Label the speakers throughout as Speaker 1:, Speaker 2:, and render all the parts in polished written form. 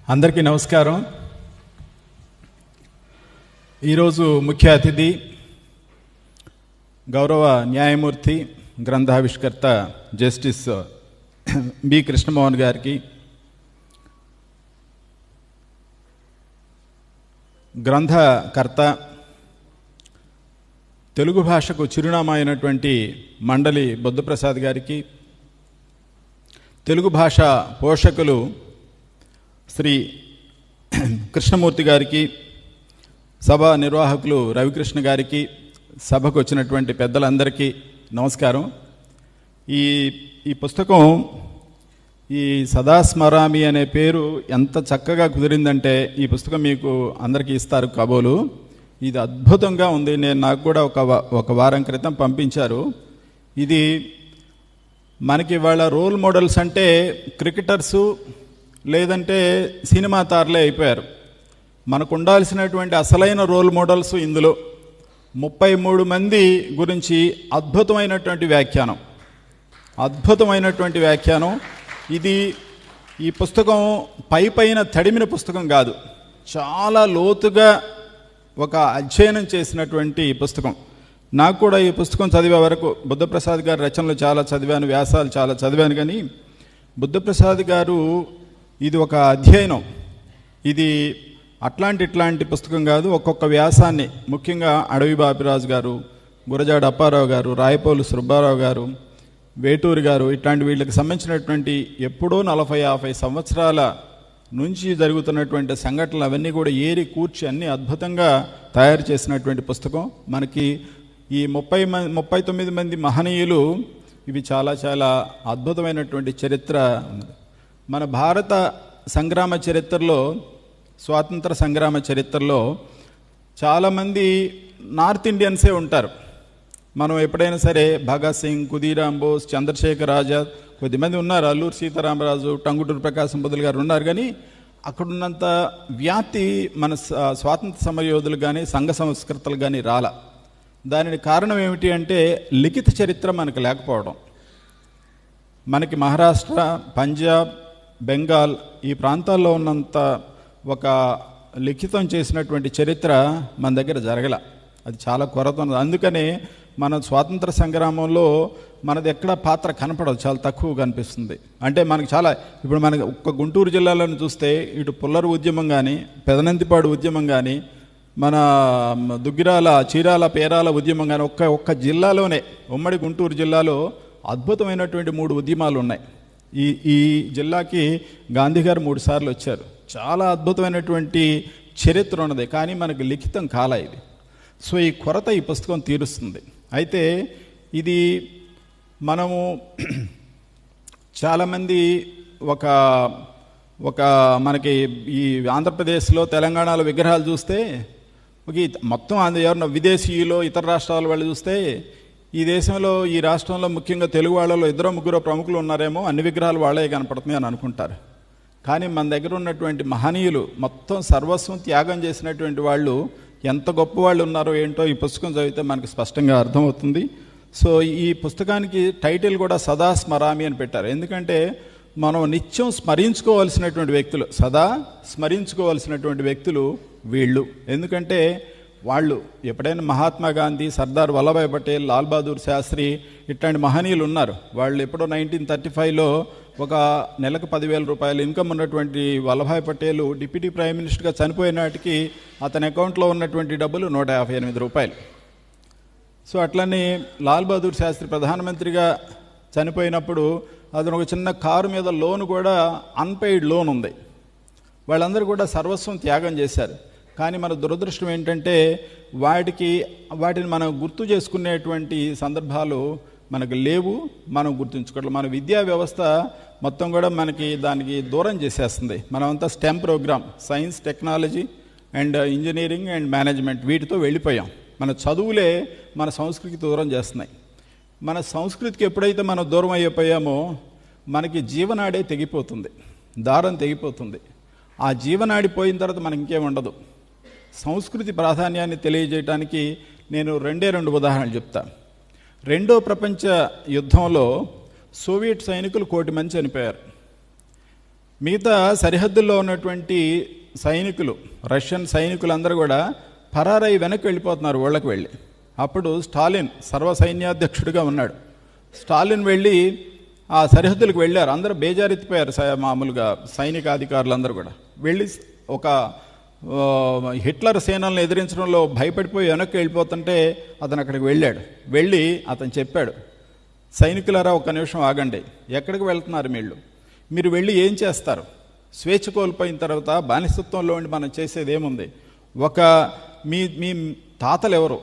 Speaker 1: అందరికీ నమస్కారం. ఈరోజు ముఖ్య అతిథి గౌరవ న్యాయమూర్తి గ్రంథావిష్కర్త జస్టిస్ బి కృష్ణమోహన్ గారికి, గ్రంథకర్త తెలుగు భాషకు చిరునామా అయినటువంటి మండలి బుద్ధప్రసాద్ గారికి, తెలుగు భాష పోషకులు శ్రీ కృష్ణమూర్తి గారికి, సభ నిర్వాహకులు రవికృష్ణ గారికి, సభకు వచ్చినటువంటి పెద్దలందరికీ నమస్కారం. ఈ పుస్తకం ఈ సదా స్మరామి అనే పేరు ఎంత చక్కగా కుదిరిందంటే ఈ పుస్తకం మీకు అందరికీ ఇస్తారు కాబోలు. ఇది అద్భుతంగా ఉంది. నాకు కూడా ఒక వారం క్రితం పంపించారు. ఇది మనకి వాళ్ళ రోల్ మోడల్స్ అంటే క్రికెటర్సు లేదంటే సినిమా తారలే అయిపోయారు. మనకు ఉండాల్సినటువంటి అసలైన రోల్ మోడల్స్ ఇందులో 33 మంది గురించి అద్భుతమైనటువంటి వ్యాఖ్యానం. ఇది ఈ పుస్తకం పైన తడిమిన పుస్తకం కాదు, చాలా లోతుగా ఒక అధ్యయనం చేసినటువంటి పుస్తకం. నాకు కూడా ఈ పుస్తకం చదివే వరకు బుద్ధప్రసాద్ గారి రచనలు చాలా చదివాను, వ్యాసాలు చాలా చదివాను. కానీ బుద్ధప్రసాద్ గారు ఇది ఒక అధ్యయనం. ఇది ఇట్లాంటి పుస్తకం కాదు. ఒక్కొక్క వ్యాసాన్ని, ముఖ్యంగా అడవి బాపిరాజు గారు, గురజాడ అప్పారావు గారు, రాయపోలు సుబ్బారావు గారు, వేటూరి గారు, ఇట్లాంటి వీళ్ళకి సంబంధించినటువంటి ఎప్పుడో 40-50 సంవత్సరాల నుంచి జరుగుతున్నటువంటి సంఘటనలు అవన్నీ కూడా ఏరి కూర్చి అన్నీ అద్భుతంగా తయారు చేసినటువంటి పుస్తకం. మనకి ఈ 39 మంది మహనీయులు, ఇవి చాలా చాలా అద్భుతమైనటువంటి చరిత్ర. మన భారత సంగ్రామ చరిత్రలో, స్వాతంత్ర సంగ్రామ చరిత్రలో చాలామంది నార్త్ ఇండియన్సే ఉంటారు. మనం ఎప్పుడైనా సరే భగత్ సింగ్, ఖుదీరామ్ బోస్, చంద్రశేఖర్ ఆజాద్, కొద్దిమంది ఉన్నారు, అల్లూరు సీతారామరాజు, టంగుటూరు ప్రకాశం పంతులు గారు ఉన్నారు. కానీ అక్కడున్నంత వ్యాప్తి మన స్వాతంత్ర సమరయోధులు కానీ సంఘ సంస్కృతులు కానీ రాల. దానికి కారణం ఏమిటి అంటే లిఖిత చరిత్ర మనకు లేకపోవడం. మనకి మహారాష్ట్ర, పంజాబ్, బెంగాల్ ఈ ప్రాంతాల్లో ఉన్నంత ఒక లిఖితం చేసినటువంటి చరిత్ర మన దగ్గర జరగల. అది చాలా కొరత ఉన్నది. అందుకనే మన స్వాతంత్ర సంగ్రామంలో మనది ఎక్కడ పాత్ర కనపడదు, చాలా తక్కువ కనిపిస్తుంది. అంటే మనకి చాలా, ఇప్పుడు మనకి ఒక్క గుంటూరు జిల్లాలను చూస్తే ఇటు పుల్లరు ఉద్యమం కానీ, పెదనంతిపాడు ఉద్యమం కానీ, మన దుగ్గిరాల, చీరాల, పేరాల ఉద్యమం కానీ, ఒక్క జిల్లాలోనే, ఉమ్మడి గుంటూరు జిల్లాలో అద్భుతమైనటువంటి 3 ఉద్యమాలు ఉన్నాయి. ఈ జిల్లాకి గాంధీ గారు 3 సార్లు వచ్చారు. చాలా అద్భుతమైనటువంటి చరిత్ర ఉన్నది. కానీ మనకు లిఖితం కాల ఇది. సో ఈ కొరత ఈ పుస్తకం తీరుస్తుంది. అయితే ఇది మనము చాలామంది ఒక మనకి ఈ ఆంధ్రప్రదేశ్లో, తెలంగాణలో విగ్రహాలు చూస్తే, మొత్తం ఎవరన్నా విదేశీయులు, ఇతర రాష్ట్రాల వాళ్ళు చూస్తే, ఈ దేశంలో, ఈ రాష్ట్రంలో ముఖ్యంగా తెలుగు వాళ్ళలో 2-3 ప్రముఖులు ఉన్నారేమో, అన్ని విగ్రహాలు వాళ్ళే కనపడుతున్నాయి అని అనుకుంటారు. కానీ మన దగ్గర ఉన్నటువంటి మహనీయులు, మొత్తం సర్వస్వం త్యాగం చేసినటువంటి వాళ్ళు ఎంత గొప్ప వాళ్ళు ఉన్నారో ఏంటో ఈ పుస్తకం చదివితే మనకు స్పష్టంగా అర్థమవుతుంది. సో ఈ పుస్తకానికి టైటిల్ కూడా సదా స్మరామి అని పెట్టారు. ఎందుకంటే మనం నిత్యం స్మరించుకోవాల్సినటువంటి వ్యక్తులు, సదా స్మరించుకోవాల్సినటువంటి వ్యక్తులు వీళ్ళు. ఎందుకంటే వాళ్ళు ఎప్పుడైనా మహాత్మా గాంధీ, సర్దార్ వల్లభాయ్ పటేల్, లాల్ బహదూర్ శాస్త్రి ఇట్లాంటి మహనీయులు ఉన్నారు. వాళ్ళు ఎప్పుడో 1935లో ఒక నెలకు 10,000 రూపాయలు ఇన్కమ్ ఉన్నటువంటి వల్లభాయ్ పటేల్ డిప్యూటీ ప్రైమ్ మినిస్టర్గా చనిపోయిన నాటికి అతని అకౌంట్లో ఉన్నటువంటి డబ్బులు 158 రూపాయలు. సో అట్లనే లాల్ బహదూర్ శాస్త్రి ప్రధానమంత్రిగా చనిపోయినప్పుడు అతను ఒక చిన్న కారు మీద లోన్ కూడా, అన్పెయిడ్ లోన్ ఉంది. వాళ్ళందరూ కూడా సర్వస్వం త్యాగం చేశారు. కానీ మన దురదృష్టం ఏంటంటే వాటిని మనం గుర్తు చేసుకునేటువంటి సందర్భాలు మనకు లేవు, మనం గుర్తుంచుకోవట్లేదు. మన విద్యా వ్యవస్థ మొత్తం కూడా మనకి దానికి దూరం చేసేస్తుంది. మనమంతా STEM program, science, technology and engineering and management, వీటితో వెళ్ళిపోయాం. మన చదువులే మన సంస్కృతికి దూరం చేస్తున్నాయి. మన సంస్కృతికి ఎప్పుడైతే మనం దూరం అయిపోయామో మనకి జీవనాడే తెగిపోతుంది, దారం తెగిపోతుంది. ఆ జీవనాడి పోయిన తర్వాత మనకి ఇంకేం ఉండదు. సంస్కృతి ప్రాధాన్యాన్ని తెలియజేయడానికి నేను 2 ఉదాహరణలు చెప్తాను. 2వ ప్రపంచ యుద్ధంలో సోవియట్ సైనికులు 1,000 మంది చనిపోయారు. మిగతా సరిహద్దుల్లో ఉన్నటువంటి సైనికులు, రష్యన్ సైనికులందరూ కూడా పరారై వెనక్కి వెళ్ళిపోతున్నారు ఊళ్ళకి వెళ్ళి. అప్పుడు స్టాలిన్ సర్వసైన్యాధ్యక్షుడిగా ఉన్నాడు. స్టాలిన్ వెళ్ళి ఆ సరిహద్దులకు వెళ్ళారు. అందరూ బేజారెత్తిపోయారు. మామూలుగా సైనిక అధికారులందరూ కూడా వెళ్ళి ఒక హిట్లర్ సేనలను ఎదిరించడంలో భయపడిపోయి వెనక్కి వెళ్ళిపోతుంటే అతను అక్కడికి వెళ్ళాడు. వెళ్ళి అతను చెప్పాడు, సైనికులారా ఒక్క నిమిషం ఆగండి, ఎక్కడికి వెళ్తున్నారు మీరు వెళ్ళి ఏం చేస్తారు? స్వేచ్ఛ కోల్పోయిన తర్వాత బానిసత్వంలో ఉండి మనం చేసేది ఏముంది? మీ మీ తాతలు ఎవరు,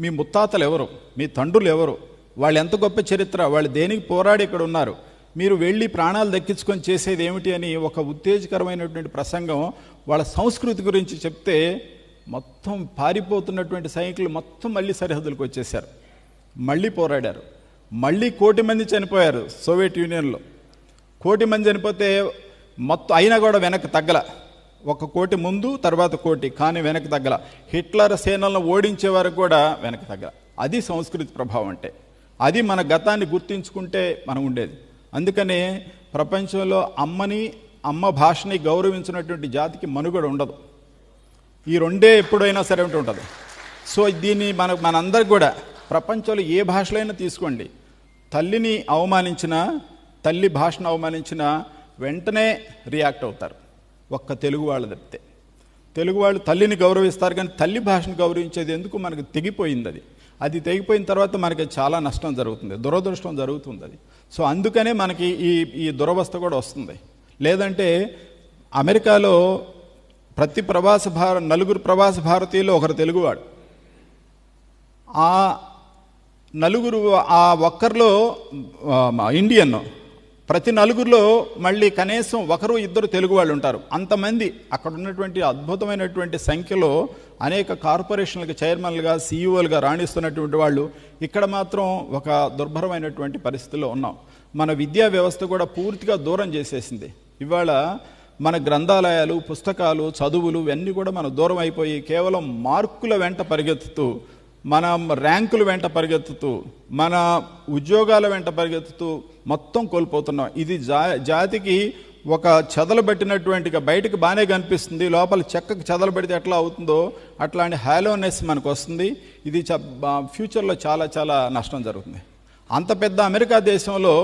Speaker 1: మీ ముత్తాతలు ఎవరు, మీ తండ్రులు ఎవరు, వాళ్ళు ఎంత గొప్ప చరిత్ర, వాళ్ళు దేనికి పోరాడి ఇక్కడ ఉన్నారు, మీరు వెళ్ళి ప్రాణాలు దక్కించుకొని చేసేది ఏమిటి అని ఒక ఉత్తేజకరమైనటువంటి ప్రసంగం వాళ్ళ సంస్కృతి గురించి చెప్తే మొత్తం పారిపోతున్నటువంటి సైనికులు మొత్తం మళ్ళీ సరిహద్దులకు వచ్చేసారు. మళ్ళీ పోరాడారు. మళ్ళీ 1 కోటి మంది చనిపోయారు సోవియట్ యూనియన్లో. 1 కోటి మంది చనిపోతే మొత్తం అయినా కూడా వెనక్కి తగ్గల. 1 కోటి ముందు, తర్వాత 1 కోటి, కానీ వెనక్కి తగ్గల. హిట్లర్ సేనలను ఓడించే వరకు కూడా వెనక్కి తగ్గల. అది సంస్కృతి ప్రభావం అంటే. అది మన గతాన్ని గుర్తించుకుంటే మనం ఉండేది. అందుకనే ప్రపంచంలో అమ్మ భాషని గౌరవించినటువంటి జాతికి మనుగడ ఉండదు. ఈ రెండే ఎప్పుడైనా సరే ఉంటుంది. సో దీన్ని మనందరికి కూడా ప్రపంచంలో ఏ భాషలైనా తీసుకోండి, తల్లిని అవమానించినా, తల్లి భాషను అవమానించినా వెంటనే రియాక్ట్ అవుతారు. ఒక్క తెలుగు వాళ్ళు తప్పితే. తెలుగు వాళ్ళు తల్లిని గౌరవిస్తారు, కానీ తల్లి భాషను గౌరవించేది ఎందుకు? మనకు తెగిపోయింది. అది తెగిపోయిన తర్వాత మనకి చాలా నష్టం జరుగుతుంది, దురదృష్టం జరుగుతుంది అది. సో అందుకనే మనకి ఈ దురవస్థ కూడా వస్తుంది. లేదంటే అమెరికాలో ప్రతి నలుగురు ప్రవాస భారతీయులు ఒకరు తెలుగువాడు. ఆ నలుగురు, ఆ ఒక్కరిలో ఇండియన్, ప్రతి నలుగురిలో మళ్ళీ కనీసం 1-2 తెలుగు వాళ్ళు ఉంటారు. అంతమంది అక్కడ ఉన్నటువంటి అద్భుతమైనటువంటి సంఖ్యలో అనేక కార్పొరేషన్లకు చైర్మన్లుగా, సీఈఓలుగా రాణిస్తున్నటువంటి వాళ్ళు ఇక్కడ మాత్రం ఒక దుర్భరమైనటువంటి పరిస్థితుల్లో ఉన్నాం. మన విద్యా వ్యవస్థ కూడా పూర్తిగా దూరం చేసేసింది. ఇవాళ మన గ్రంథాలయాలు, పుస్తకాలు, చదువులు ఇవన్నీ కూడా మన దూరం అయిపోయి కేవలం మార్కుల వెంట పరిగెత్తుతూ, మన ర్యాంకుల వెంట పరిగెత్తుతూ, మన ఉద్యోగాల వెంట పరిగెత్తుతూ మొత్తం కోల్పోతున్నాం. ఇది జాతికి ఒక చెదలబెట్టినటువంటి, బయటకు బాగానే కనిపిస్తుంది, లోపల చెక్కకు చెదలబెడితే ఎట్లా అవుతుందో అట్లాంటి హాలోనెస్ మనకు వస్తుంది. ఇది ఫ్యూచర్లో చాలా చాలా నష్టం జరుగుతుంది. అంత పెద్ద అమెరికా దేశంలో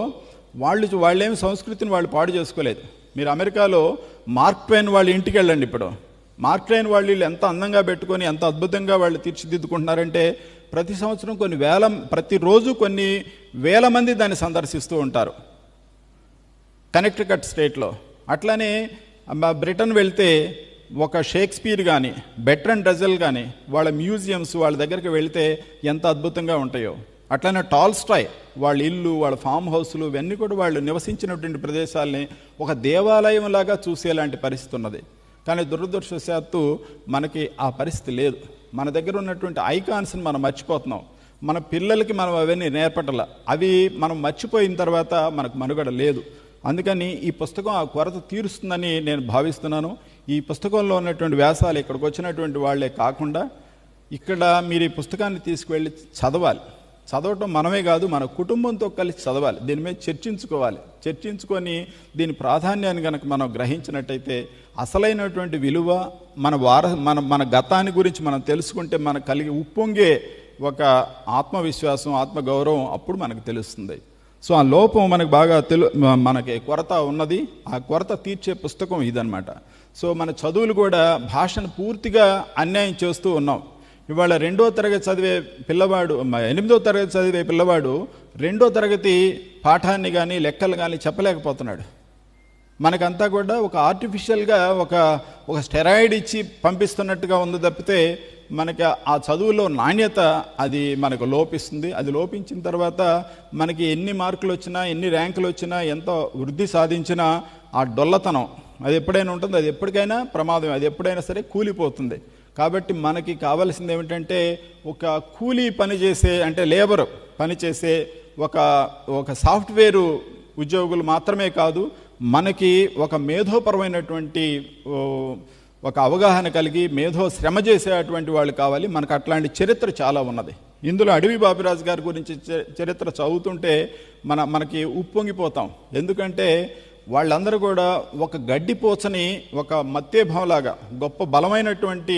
Speaker 1: వాళ్ళేమి సంస్కృతిని వాళ్ళు పాడు చేసుకోలేదు. మీరు అమెరికాలో మార్క్ ట్వైన్ వాళ్ళ ఇంటికి వెళ్ళండి. ఇప్పుడు మార్క్ ట్వైన్ వాళ్ళు ఎంత అందంగా పెట్టుకొని ఎంత అద్భుతంగా వాళ్ళు తీర్చిదిద్దుకుంటున్నారంటే ప్రతి సంవత్సరం ప్రతిరోజు కొన్ని వేల మంది దాన్ని సందర్శిస్తూ ఉంటారు కనెక్టికట్ స్టేట్లో. అట్లానే బ్రిటన్ వెళ్తే ఒక షేక్స్పియర్ కానీ, బెర్ట్రాండ్ రస్సెల్ కానీ వాళ్ళ మ్యూజియంస్ వాళ్ళ దగ్గరికి వెళితే ఎంత అద్భుతంగా ఉంటాయో. అట్లనే టాల్స్టాయ్ వాళ్ళ ఇల్లు, వాళ్ళ ఫామ్ హౌస్లు ఇవన్నీ కూడా వాళ్ళు నివసించినటువంటి ప్రదేశాలని ఒక దేవాలయం లాగా చూసేలాంటి పరిస్థితి ఉన్నది. కానీ దురదృష్టవశాత్తు మనకి ఆ పరిస్థితి లేదు. మన దగ్గర ఉన్నటువంటి ఐకాన్స్ని మనం మర్చిపోతున్నాం. మన పిల్లలకి మనం అవన్నీ నేర్పటల. అవి మనం మర్చిపోయిన తర్వాత మనకు మనుగడ లేదు. అందుకని ఈ పుస్తకం ఆ కొరత తీరుస్తుందని నేను భావిస్తున్నాను. ఈ పుస్తకంలో ఉన్నటువంటి వ్యాసాలు ఇక్కడికి వచ్చినటువంటి వాళ్ళే కాకుండా ఇక్కడ మీరు ఈ పుస్తకాన్ని తీసుకువెళ్ళి చదవాలి. చదవటం మనమే కాదు, మన కుటుంబంతో కలిసి చదవాలి. దీని మీద చర్చించుకొని దీని ప్రాధాన్యాన్ని కనుక మనం గ్రహించినట్టయితే అసలైనటువంటి విలువ, మన గతాన్ని గురించి మనం తెలుసుకుంటే మనకు కలిగి ఉప్పొంగే ఒక ఆత్మవిశ్వాసం, ఆత్మగౌరవం అప్పుడు మనకు తెలుస్తుంది. సో ఆ లోపం మనకు బాగా మనకి కొరత ఉన్నది. ఆ కొరత తీర్చే పుస్తకం ఇదనమాట. సో మన చదువులు కూడా భాషను పూర్తిగా అన్యాయం చేస్తూ ఉన్నాం. ఇవాళ 2వ తరగతి చదివే పిల్లవాడు, 8వ తరగతి చదివే పిల్లవాడు 2వ తరగతి పాఠాన్ని కానీ లెక్కలు కానీ చెప్పలేకపోతున్నాడు. మనకంతా కూడా ఒక ఆర్టిఫిషియల్గా ఒక స్టెరాయిడ్ ఇచ్చి పంపిస్తున్నట్టుగా ఉంది తప్పితే మనకి ఆ చదువులో నాణ్యత అది మనకు లోపిస్తుంది. అది లోపించిన తర్వాత మనకి ఎన్ని మార్కులు వచ్చినా, ఎన్ని ర్యాంకులు వచ్చినా, ఎంత వృద్ధి సాధించినా ఆ డొల్లతనం అది ఎప్పుడైనా ఉంటుంది. అది ఎప్పటికైనా ప్రమాదం, అది ఎప్పుడైనా సరే కూలిపోతుంది. కాబట్టి మనకి కావాల్సింది ఏమిటంటే ఒక కూలీ పనిచేసే, అంటే లేబర్ పనిచేసే ఒక సాఫ్ట్వేరు ఉద్యోగులు మాత్రమే కాదు, మనకి ఒక మేధోపరమైనటువంటి ఒక అవగాహన కలిగి శ్రమ చేసేటువంటి వాళ్ళు కావాలి. మనకు అట్లాంటి చరిత్ర చాలా ఉన్నది. ఇందులో అడవి బాపిరాజు గారి గురించి చరిత్ర చదువుతుంటే మనకి ఉప్పొంగిపోతాం. ఎందుకంటే వాళ్ళందరూ కూడా ఒక గడ్డిపోచని ఒక మత్తేభంలాగా గొప్ప బలమైనటువంటి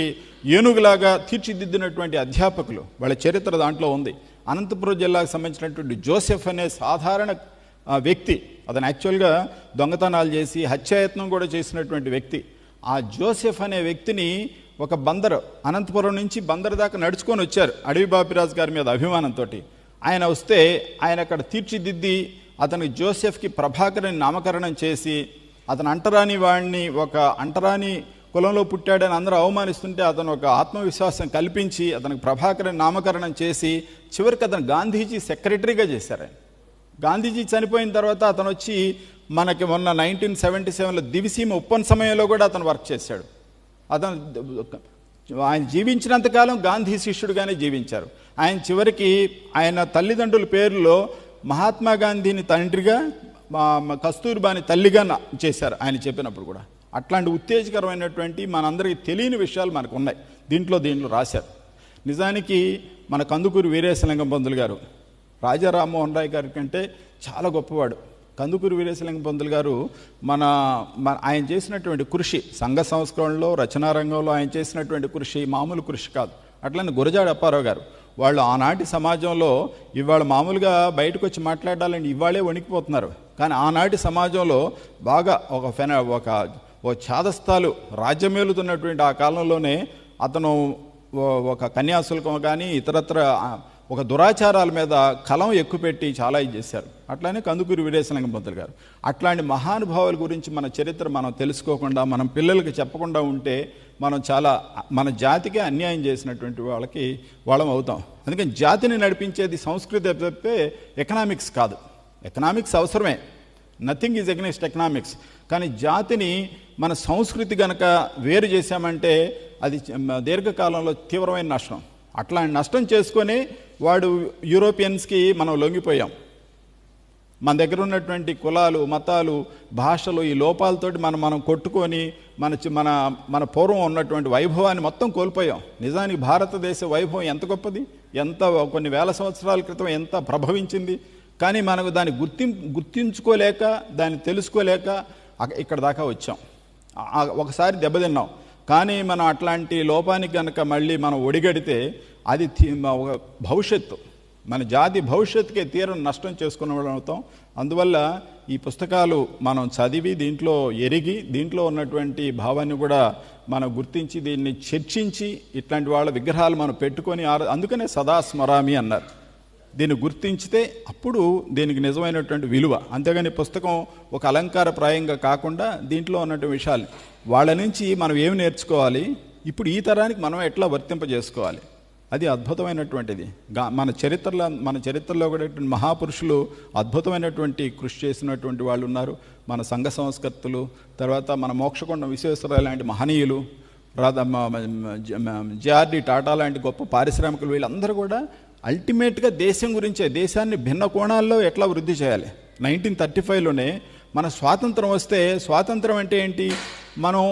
Speaker 1: ఏనుగులాగా తీర్చిదిద్దినటువంటి అధ్యాపకులు. వాళ్ళ చరిత్ర దాంట్లో ఉంది. అనంతపురం జిల్లాకు సంబంధించినటువంటి జోసెఫ్ అనే సాధారణ వ్యక్తి, అతను యాక్చువల్గా దొంగతనాలు చేసి హత్యాయత్నం కూడా చేసినటువంటి వ్యక్తి. ఆ జోసెఫ్ అనే వ్యక్తిని ఒక బందరు, అనంతపురం నుంచి బందరు దాకా నడుచుకొని వచ్చారు అడవి బాపిరాజు గారి మీద అభిమానంతో. ఆయన వస్తే ఆయన అక్కడ తీర్చిదిద్ది అతనికి జోసెఫ్కి ప్రభాకర్ అని నామకరణం చేసి, అతను అంటరాని వాడిని, ఒక అంటరాని కులంలో పుట్టాడని అందరూ అవమానిస్తుంటే అతను ఒక ఆత్మవిశ్వాసం కల్పించి అతనికి ప్రభాకర్ అని నామకరణం చేసి చివరికి అతను గాంధీజీ సెక్రటరీగా చేశారు. ఆయన గాంధీజీ చనిపోయిన తర్వాత అతను వచ్చి మనకి మొన్న 1977లో దివిసీమ ఉప్పన్ సమయంలో కూడా అతను వర్క్ చేశాడు. అతను ఆయన జీవించినంతకాలం గాంధీ శిష్యుడుగానే జీవించారు. ఆయన చివరికి ఆయన తల్లిదండ్రుల పేరులో మహాత్మా గాంధీని తండ్రిగా, కస్తూర్బాని తల్లిగా చేశారు ఆయన చెప్పినప్పుడు కూడా. అట్లాంటి ఉత్తేజకరమైనటువంటి మనందరికీ తెలియని విషయాలు మనకు ఉన్నాయి దీంట్లో రాశారు. నిజానికి మన కందుకూరి వీరేశలింగం పంతులు గారు రాజా రామ్మోహన్ రాయ్ గారి కంటే చాలా గొప్పవాడు. కందుకూరి వీరేశలింగం పంతులు గారు ఆయన చేసినటువంటి కృషి, సంఘ సంస్కరణలో, రచనా రంగంలో ఆయన చేసినటువంటి కృషి మామూలు కృషి కాదు. అట్లనే గురజాడ అప్పారావు గారు, వాళ్ళు ఆనాటి సమాజంలో ఇవాళ మామూలుగా బయటకు వచ్చి మాట్లాడాలని ఇవాళే వణికిపోతున్నారు. కానీ ఆనాటి సమాజంలో బాగా ఒక ఛాదస్థాలు రాజ్యమేలుతున్నటువంటి ఆ కాలంలోనే అతను ఒక కన్యాశుల్కం కానీ ఇతరత్ర ఒక దురాచారాల మీద కలం ఎక్కుపెట్టి చాలా ఇది చేశారు. అట్లానే కందుకూరి వీరేశలింగం పంతులు గారు. అట్లాంటి మహానుభావుల గురించి మన చరిత్ర మనం తెలుసుకోకుండా, మనం పిల్లలకి చెప్పకుండా ఉంటే మనం చాలా మన జాతికే అన్యాయం చేసినటువంటి వాళ్ళం అవుతాం. అందుకని జాతిని నడిపించేది సంస్కృతి తప్పితే ఎకనామిక్స్ కాదు. ఎకనామిక్స్ అవసరమే, నథింగ్ ఈజ్ ఎగ్నెస్ట్ ఎకనామిక్స్. కానీ జాతిని మన సంస్కృతి గనక వేరు చేశామంటే అది దీర్ఘకాలంలో తీవ్రమైన నష్టం. అట్లాంటి నష్టం చేసుకొని వాడు యూరోపియన్స్కి మనం లొంగిపోయాం. మన దగ్గర ఉన్నటువంటి కులాలు, మతాలు, భాషలు, ఈ లోపాలతోటి మనం కొట్టుకొని మన పూర్వం ఉన్నటువంటి వైభవాన్ని మొత్తం కోల్పోయాం. నిజానికి భారతదేశ వైభవం ఎంత గొప్పది, ఎంత కొన్ని వేల సంవత్సరాల క్రితం ఎంత ప్రభవించింది. కానీ మనకు దాన్ని గుర్తించుకోలేక, దాన్ని తెలుసుకోలేక ఇక్కడ దాకా వచ్చాం. ఒకసారి దెబ్బతిన్నాం. కానీ మనం అట్లాంటి లోపానికి కనుక మళ్ళీ మనం ఒడిగడితే అది భవిష్యత్తు, మన జాతి భవిష్యత్తుకే తీరం నష్టం చేసుకునే అవుతాం. అందువల్ల ఈ పుస్తకాలు మనం చదివి, దీంట్లో ఎరిగి, దీంట్లో ఉన్నటువంటి భావాన్ని కూడా మనం గుర్తించి, దీన్ని చర్చించి, ఇట్లాంటి వాళ్ళ విగ్రహాలు మనం పెట్టుకొని, అందుకనే సదా స్మరామి అన్నారు. దీన్ని గుర్తించితే అప్పుడు దీనికి నిజమైనటువంటి విలువ. అంతేగాని పుస్తకం ఒక అలంకారప్రాయంగా కాకుండా దీంట్లో ఉన్నటువంటి విషయాలు వాళ్ళ నుంచి మనం ఏమి నేర్చుకోవాలి, ఇప్పుడు ఈ తరానికి మనం ఎట్లా వర్తింపజేసుకోవాలి, అది అద్భుతమైనటువంటిది. మన చరిత్రలో కూడా మహాపురుషులు అద్భుతమైనటువంటి కృషి చేసినటువంటి వాళ్ళు ఉన్నారు. మన సంఘ సంస్కర్తలు, తర్వాత మన మోక్షకొండ విశ్వేశ్వరరావు లాంటి మహనీయులు, జేఆర్డి టాటా లాంటి గొప్ప పారిశ్రామికులు, వీళ్ళందరూ కూడా అల్టిమేట్గా దేశం గురించే, దేశాన్ని భిన్న కోణాల్లో ఎట్లా వృద్ధి చేయాలి. 1935లోనే మన స్వాతంత్రం వస్తే, స్వాతంత్రం అంటే ఏంటి, మనం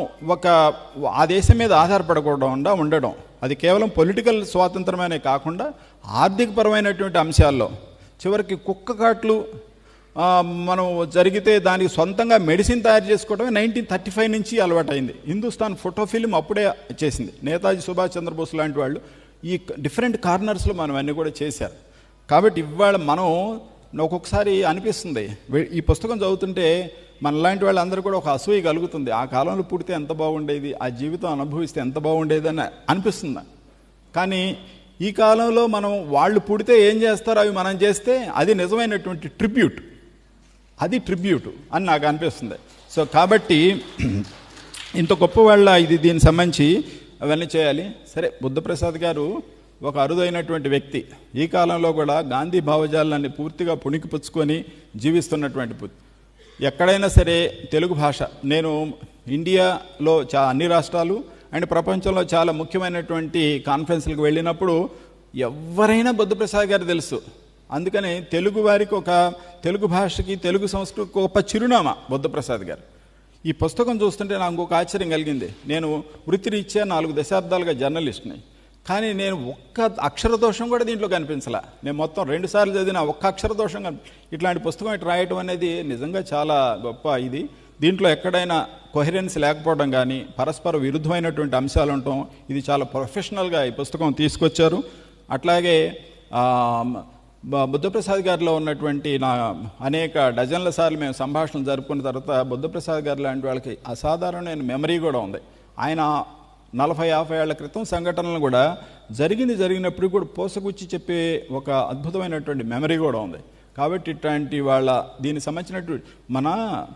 Speaker 1: ఆ దేశం మీద ఆధారపడకుండా ఉండడం. అది కేవలం పొలిటికల్ స్వాతంత్రమనే కాకుండా ఆర్థికపరమైనటువంటి అంశాల్లో చివరికి కుక్క కాట్లు మనం జరిగితే దానికి సొంతంగా మెడిసిన్ తయారు చేసుకోవడమే 1935 నుంచి అలవాటైంది. హిందుస్థాన్ ఫోటో ఫిల్మ్ అప్పుడే చేసింది. నేతాజీ సుభాష్ చంద్రబోస్ లాంటి వాళ్ళు ఈ డిఫరెంట్ కార్నర్స్లో మనం అన్నీ కూడా చేశారు. కాబట్టి ఇవాళ మనం ఒక్కొక్కసారి అనిపిస్తుంది, ఈ పుస్తకం చదువుతుంటే మనలాంటి వాళ్ళందరూ కూడా ఒక అసూయ కలుగుతుంది. ఆ కాలంలో పుడితే ఎంత బాగుండేది, ఆ జీవితం అనుభవిస్తే ఎంత బాగుండేది అని అనిపిస్తుంది. కానీ ఈ కాలంలో మనం వాళ్ళు పుడితే ఏం చేస్తారో అవి మనం చేస్తే అది నిజమైనటువంటి ట్రిబ్యూట్ అని నాకు అనిపిస్తుంది. సో కాబట్టి ఇంత గొప్ప వాళ్ళ దీనికి సంబంధించి అవన్నీ చేయాలి. సరే, బుద్ధప్రసాద్ గారు ఒక అరుదైనటువంటి వ్యక్తి. ఈ కాలంలో కూడా గాంధీ భావజాలాన్ని పూర్తిగా పుణికిపుచ్చుకొని జీవిస్తున్నటువంటి ఎక్కడైనా సరే తెలుగు భాష, నేను ఇండియాలో అన్ని రాష్ట్రాలు అండ్ ప్రపంచంలో చాలా ముఖ్యమైనటువంటి కాన్ఫరెన్స్లకు వెళ్ళినప్పుడు ఎవరైనా బుద్ధప్రసాద్ గారు తెలుసు. అందుకని తెలుగు వారికి తెలుగు భాషకి, తెలుగు సంస్కృతికి గొప్ప చిరునామా బుద్ధప్రసాద్ గారు. ఈ పుస్తకం చూస్తుంటే నాకు ఇంకొక ఆశ్చర్యం కలిగింది. నేను వృత్తిరీత్యా 4 దశాబ్దాలుగా జర్నలిస్ట్ని. కానీ నేను ఒక్క అక్షర దోషం కూడా దీంట్లో కనిపించలే. నేను మొత్తం 2 సార్లు చదివిన ఒక్క అక్షర దోషం ఇట్లాంటి పుస్తకం ఇటు రాయటం అనేది నిజంగా చాలా గొప్ప. దీంట్లో ఎక్కడైనా కొహెరెన్స్ లేకపోవడం కానీ, పరస్పర విరుద్ధమైనటువంటి అంశాలు ఉండటం, ఇది చాలా ప్రొఫెషనల్గా ఈ పుస్తకం తీసుకొచ్చారు. అట్లాగే బుద్ధప్రసాద్ గారిలో ఉన్నటువంటి అనేక డజన్ల సార్లు మేము సంభాషణలు జరుపుకున్న తర్వాత బుద్ధప్రసాద్ గారు లాంటి వాళ్ళకి అసాధారణమైన మెమరీ కూడా ఉంది. ఆయన 40-50 ఏళ్ల క్రితం సంఘటనలు కూడా జరిగినప్పుడు కూడా పోసగుచ్చి చెప్పే ఒక అద్భుతమైనటువంటి మెమరీ కూడా ఉంది. కాబట్టి ఇట్లాంటి దీనికి సంబంధించినటువంటి మన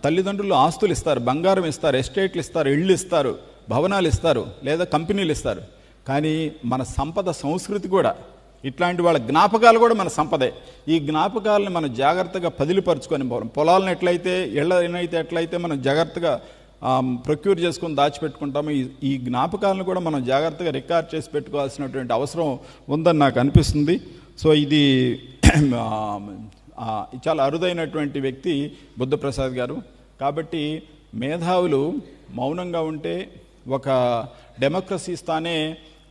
Speaker 1: తల్లిదండ్రులు ఆస్తులు ఇస్తారు, బంగారం ఇస్తారు, ఎస్టేట్లు ఇస్తారు, ఇళ్ళు ఇస్తారు, భవనాలు ఇస్తారు, లేదా కంపెనీలు ఇస్తారు. కానీ మన సంపద సంస్కృతి కూడా, ఇట్లాంటి వాళ్ళ జ్ఞాపకాలు కూడా మన సంపదే. ఈ జ్ఞాపకాలను మనం జాగ్రత్తగా పదిలిపరుచుకొని, పొలాలను ఎట్లయితే ఇళ్ళనైతే ఎట్లయితే మనం జాగ్రత్తగా ప్రొక్యూర్ చేసుకొని దాచిపెట్టుకుంటాము, ఈ జ్ఞాపకాలను కూడా మనం జాగ్రత్తగా రికార్డ్ చేసి పెట్టుకోవాల్సినటువంటి అవసరం ఉందని నాకు అనిపిస్తుంది. సో ఇది చాలా అరుదైనటువంటి వ్యక్తి బుద్ధప్రసాద్ గారు. కాబట్టి మేధావులు మౌనంగా ఉంటే ఒక డెమోక్రసీ స్థానే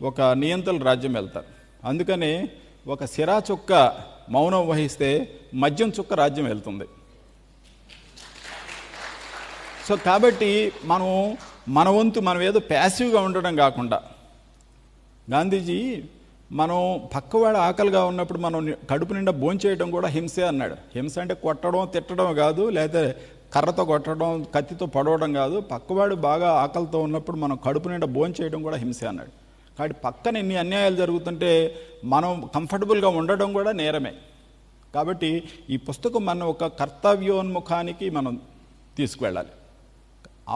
Speaker 1: ఒక నియంత్రణ రాజ్యం వెళ్తారు. అందుకనే ఒక సిరా చుక్క మౌనం వహిస్తే మద్యం చుక్క రాజ్యం వెళ్తుంది. సో కాబట్టి మన వంతు మనం ఏదో ప్యాసివ్గా ఉండడం కాకుండా, గాంధీజీ మనం పక్కవాడు ఆకలిగా ఉన్నప్పుడు మనం కడుపు నిండా భోంచేయడం కూడా హింసే అన్నాడు. హింస అంటే కొట్టడం తిట్టడం కాదు, లేదా కర్రతో కొట్టడం కత్తితో పడవడం కాదు. పక్కవాడు బాగా ఆకలితో ఉన్నప్పుడు మనం కడుపు నిండా భోంచేయడం కూడా హింసే అన్నాడు. కాబట్టి పక్కన ఎన్ని అన్యాయాలు జరుగుతుంటే మనం కంఫర్టబుల్గా ఉండడం కూడా నేరమే. కాబట్టి ఈ పుస్తకం మన ఒక కర్తవ్యోన్ముఖానికి మనం తీసుకువెళ్ళాలి,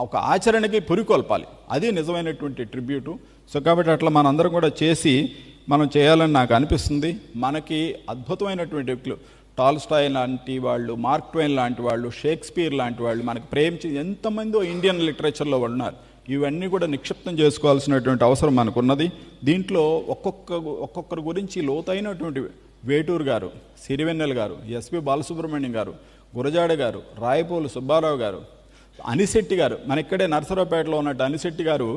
Speaker 1: ఒక ఆచరణకి పురికొల్పాలి. అది నిజమైనటువంటి ట్రిబ్యూటు. సో కాబట్టి అట్లా మనందరం కూడా చేసి మనం చేయాలని నాకు అనిపిస్తుంది. మనకి అద్భుతమైనటువంటి వ్యక్తులు, టాల్స్టాయ్ లాంటి వాళ్ళు, మార్క్ ట్వైన్ లాంటి వాళ్ళు, షేక్స్పియర్ లాంటి వాళ్ళు, మనకు ప్రేమించి ఎంతమందో ఇండియన్ లిటరేచర్లో ఉన్నారు. ఇవన్నీ కూడా నిక్షిప్తం చేసుకోవాల్సినటువంటి అవసరం మనకున్నది. దీంట్లో ఒక్కొక్కరి గురించి లోతైనటువంటి వేటూరు గారు, సిరివెన్నెల గారు, ఎస్పి బాలసుబ్రహ్మణ్యం గారు, గురజాడ గారు, రాయపోలు సుబ్బారావు గారు, అనిశెట్టి గారు, మన ఇక్కడే నరసరావుపేటలో ఉన్నట్టు అనిశెట్టి గారు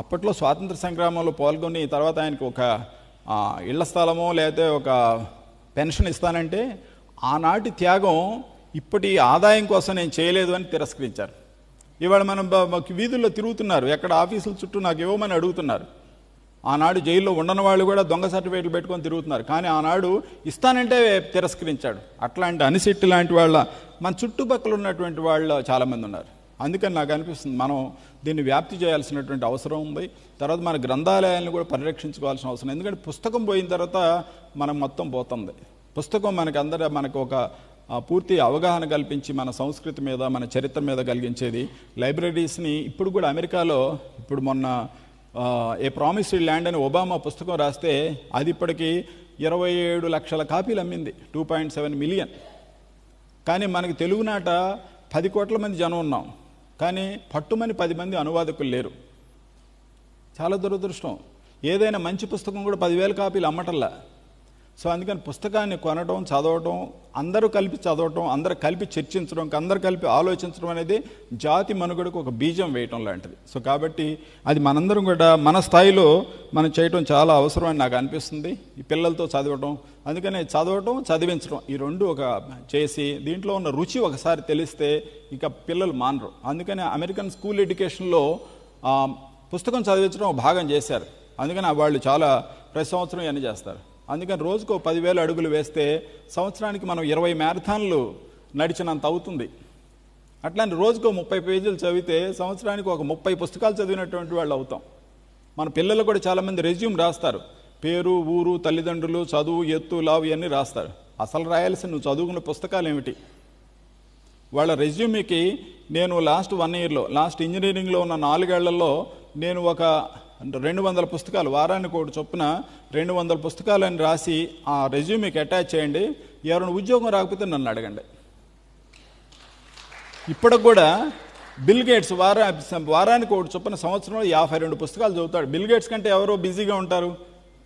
Speaker 1: అప్పట్లో స్వాతంత్ర సంగ్రామంలో పాల్గొని తర్వాత ఆయనకు ఒక ఇళ్ల స్థలమో లేకపోతే ఒక పెన్షన్ ఇస్తానంటే ఆనాటి త్యాగం ఇప్పటి ఆదాయం కోసం నేను చేయలేదు అని తిరస్కరించారు. ఇవాళ మనం వీధుల్లో తిరుగుతున్నారు, ఎక్కడ ఆఫీసుల చుట్టూ నాకు ఇవ్వమని అడుగుతున్నారు. ఆనాడు జైల్లో ఉండని వాళ్ళు కూడా దొంగ సర్టిఫికేట్లు పెట్టుకొని తిరుగుతున్నారు. కానీ ఆనాడు ఇస్తానంటే తిరస్కరించాడు. అట్లాంటి అనిశెట్టి లాంటి మన చుట్టుపక్కల ఉన్నటువంటి వాళ్ళు చాలామంది ఉన్నారు. అందుకని నాకు అనిపిస్తుంది మనం దీన్ని వ్యాప్తి చేయాల్సినటువంటి అవసరం ఉంది. తర్వాత మన గ్రంథాలయాలను కూడా పరిరక్షించుకోవాల్సిన అవసరం. ఎందుకంటే పుస్తకం పోయిన తర్వాత మనం మొత్తం పోతుంది. పుస్తకం మనకు ఒక పూర్తి అవగాహన కల్పించి మన సంస్కృతి మీద, మన చరిత్ర మీద కలిగించేది. లైబ్రరీస్ని ఇప్పుడు కూడా అమెరికాలో ఇప్పుడు మొన్న ఏ ప్రామిస్డ్ ల్యాండ్ అని ఒబామా పుస్తకం రాస్తే అది ఇప్పటికీ 27 లక్షల కాపీలు అమ్మింది, 2.7 మిలియన్. కానీ మనకి తెలుగునాట 10 కోట్ల మంది జనం ఉన్నాం, కానీ పట్టుమని 10 మంది అనువాదకులు లేరు. చాలా దురదృష్టం. ఏదైనా మంచి పుస్తకం కూడా 10,000 కాపీలు అమ్మటల్లా. సో అందుకని పుస్తకాన్ని కొనడం, చదవటం, అందరూ కలిపి చదవటం, అందరూ కలిపి చర్చించడం, అందరూ కలిపి ఆలోచించడం అనేది జాతి మనుగడకు ఒక బీజం వేయటం లాంటిది. సో కాబట్టి అది మనందరం కూడా మన స్థాయిలో మనం చేయటం చాలా అవసరం అని నాకు అనిపిస్తుంది. ఈ పిల్లలతో చదవటం, అందుకనే చదవటం, చదివించడం, ఈ రెండు ఒక చేసి దీంట్లో ఉన్న రుచి ఒకసారి తెలిస్తే ఇక పిల్లలు మానరు. అందుకని అమెరికన్ స్కూల్ ఎడ్యుకేషన్లో పుస్తకం చదివించడం ఒక భాగం చేశారు. అందుకని వాళ్ళు చాలా ప్రతి సంవత్సరం ఇవన్నీ చేస్తారు. అందుకని రోజుకు 10,000 అడుగులు వేస్తే సంవత్సరానికి మనం 20 మ్యారథాన్లు నడిచినంత అవుతుంది. అట్లాంటి రోజుకు 30 పేజీలు చదివితే సంవత్సరానికి ఒక 30 పుస్తకాలు చదివినటువంటి వాళ్ళు అవుతాం. మన పిల్లలు కూడా చాలామంది రెజ్యూమ్ రాస్తారు, పేరు, ఊరు, తల్లిదండ్రులు, చదువు, ఎత్తు, లావు ఇవన్నీ రాస్తారు. అసలు రాయాల్సిన నువ్వు చదువుకున్న పుస్తకాలు ఏమిటి? వాళ్ళ రెజ్యూమ్కి నేను లాస్ట్ 1 ఇయర్లో, లాస్ట్ ఇంజనీరింగ్లో ఉన్న 4 ఏళ్లలో నేను ఒక 200 పుస్తకాలు, వారానికి ఒకటి చొప్పున 200 పుస్తకాలని రాసి ఆ రెజ్యూమ్కి అటాచ్ చేయండి. ఎవరైనా ఉద్యోగం రాకపోతే నన్ను అడగండి. ఇప్పటికి కూడా బిల్ గేట్స్ వారానికి ఒకటి చొప్పున సంవత్సరంలో 52 పుస్తకాలు చదువుతాడు. బిల్ గేట్స్ కంటే ఎవరో బిజీగా ఉంటారు.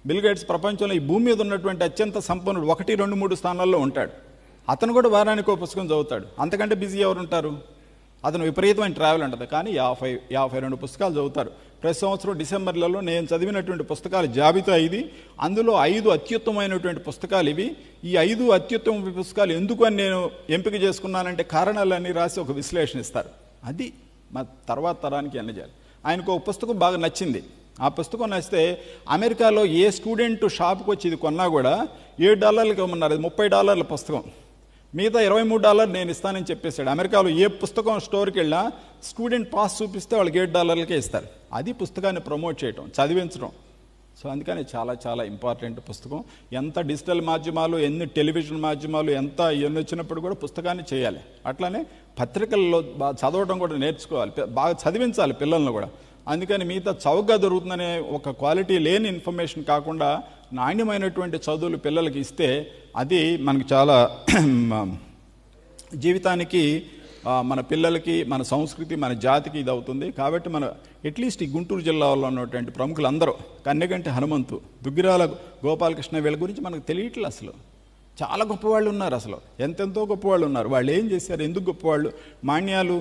Speaker 1: బిల్ గేట్స్ ప్రపంచంలో ఈ భూమి మీద ఉన్నటువంటి అత్యంత సంపన్నుడు, 1, 2, 3 స్థానాల్లో ఉంటాడు. అతను కూడా వారానికి ఒక పుస్తకం చదువుతాడు. అంతకంటే బిజీ ఎవరు ఉంటారు? అతను విపరీతమైన ట్రావెల్ ఉంటుంది, కానీ 52 పుస్తకాలు చదువుతారు. ప్రతి సంవత్సరం డిసెంబర్లలో నేను చదివినటువంటి పుస్తకాల జాబితా ఇది. అందులో 5 అత్యుత్తమైనటువంటి పుస్తకాలు ఇవి. ఈ 5 అత్యుత్తమ పుస్తకాలు ఎందుకు అని నేను ఎంపిక చేసుకున్నానంటే కారణాలన్నీ రాసి ఒక విశ్లేషణ ఇస్తారు. అది మా తర్వాత తరానికి అందజేయాలి. ఆయనకు ఒక పుస్తకం బాగా నచ్చింది. ఆ పుస్తకం నచ్చితే అమెరికాలో ఏ స్టూడెంట్ షాప్కి వచ్చి ఇది కొన్నా కూడా $7 ఇవ్వమన్నారు. అది $30 పుస్తకం. మిగతా $23 నేను ఇస్తానని చెప్పేశాడు. అమెరికాలో ఏ పుస్తకం స్టోర్కి వెళ్ళినా స్టూడెంట్ పాస్ చూపిస్తే వాళ్ళకి $7 ఇస్తారు. అది పుస్తకాన్ని ప్రమోట్ చేయటం, చదివించడం. సో అందుకని చాలా చాలా ఇంపార్టెంట్ పుస్తకం. ఎంత డిజిటల్ మాధ్యమాలు, ఎన్ని టెలివిజన్ మాధ్యమాలు, ఎంత ఎన్ని వచ్చినప్పుడు కూడా పుస్తకాన్ని చేయాలి. అట్లానే పత్రికల్లో బాగా చదవడం కూడా నేర్చుకోవాలి, బాగా చదివించాలి పిల్లలను కూడా. అందుకని మిగతా చౌకగా దొరుకుతుందనే ఒక క్వాలిటీ లేని ఇన్ఫర్మేషన్ కాకుండా నాణ్యమైనటువంటి చదువులు పిల్లలకి ఇస్తే అది మనకు చాలా జీవితానికి, మన పిల్లలకి, మన సంస్కృతి, మన జాతికి ఇది అవుతుంది. కాబట్టి మన అట్లీస్ట్ ఈ గుంటూరు జిల్లాలో ఉన్నటువంటి ప్రముఖులందరూ, కన్నెగంటి హనుమంతు, దుగ్గిరాల గోపాలకృష్ణ, వీళ్ళ గురించి మనకు తెలియట్లేదు. అసలు చాలా గొప్పవాళ్ళు ఉన్నారు. అసలు ఎంతెంతో గొప్పవాళ్ళు ఉన్నారు. వాళ్ళు ఏం చేశారు, ఎందుకు గొప్పవాళ్ళు? మాన్యాలు,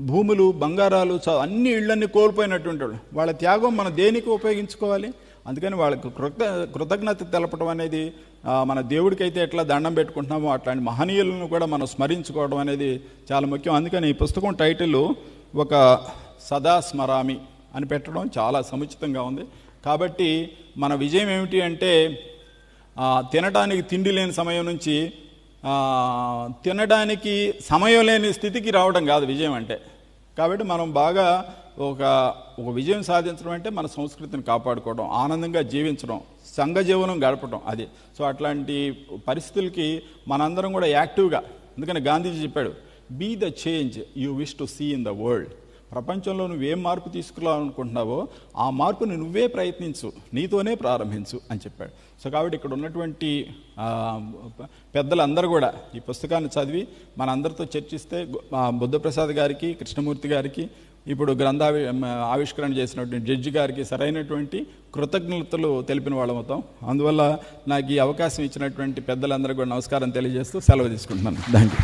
Speaker 1: భూములు, బంగారాలు, అన్ని ఇళ్ళన్నీ కోల్పోయినటువంటి వాళ్ళు. వాళ్ళ త్యాగం మనం దేనికి ఉపయోగించుకోవాలి? అందుకని వాళ్ళకి కృతజ్ఞత తెలపడం అనేది, మన దేవుడికైతే ఎట్లా దండం పెట్టుకుంటున్నామో అట్లాంటి మహనీయులను కూడా మనం స్మరించుకోవడం అనేది చాలా ముఖ్యం. అందుకని ఈ పుస్తకం టైటిల్ ఒక సదా స్మరామి అని పెట్టడం చాలా సముచితంగా ఉంది. కాబట్టి మన విజయం ఏమిటి అంటే, తినడానికి తిండి లేని సమయం నుంచి తినడానికి సమయం లేని స్థితికి రావడం కాదు విజయం అంటే. కాబట్టి మనం బాగా ఒక విజయం సాధించడం అంటే మన సంస్కృతిని కాపాడుకోవడం, ఆనందంగా జీవించడం, సంఘ జీవనం గడపడం, అది. సో అట్లాంటి పరిస్థితులకి మనందరం కూడా యాక్టివ్గా, అందుకని గాంధీజీ చెప్పాడు, be the change you wish to see in the world. ప్రపంచంలో నువ్వేం మార్పు తీసుకురావాలనుకుంటున్నావో ఆ మార్పుని నువ్వే ప్రయత్నించు, నీతోనే ప్రారంభించు అని చెప్పాడు. సో కాబట్టి ఇక్కడ ఉన్నటువంటి పెద్దలందరూ కూడా ఈ పుస్తకాన్ని చదివి మన అందరితో చర్చిస్తే బుద్ధప్రసాద్ గారికి, కృష్ణమూర్తి గారికి, ఇప్పుడు ఆవిష్కరణ చేసినటువంటి జడ్జి గారికి సరైనటువంటి కృతజ్ఞతలు తెలిపిన వాళ్ళం అవుతాం. అందువల్ల నాకు ఈ అవకాశం ఇచ్చినటువంటి పెద్దలందరూ కూడా నమస్కారం తెలియజేస్తూ సెలవు తీసుకుంటున్నాను. Thank you.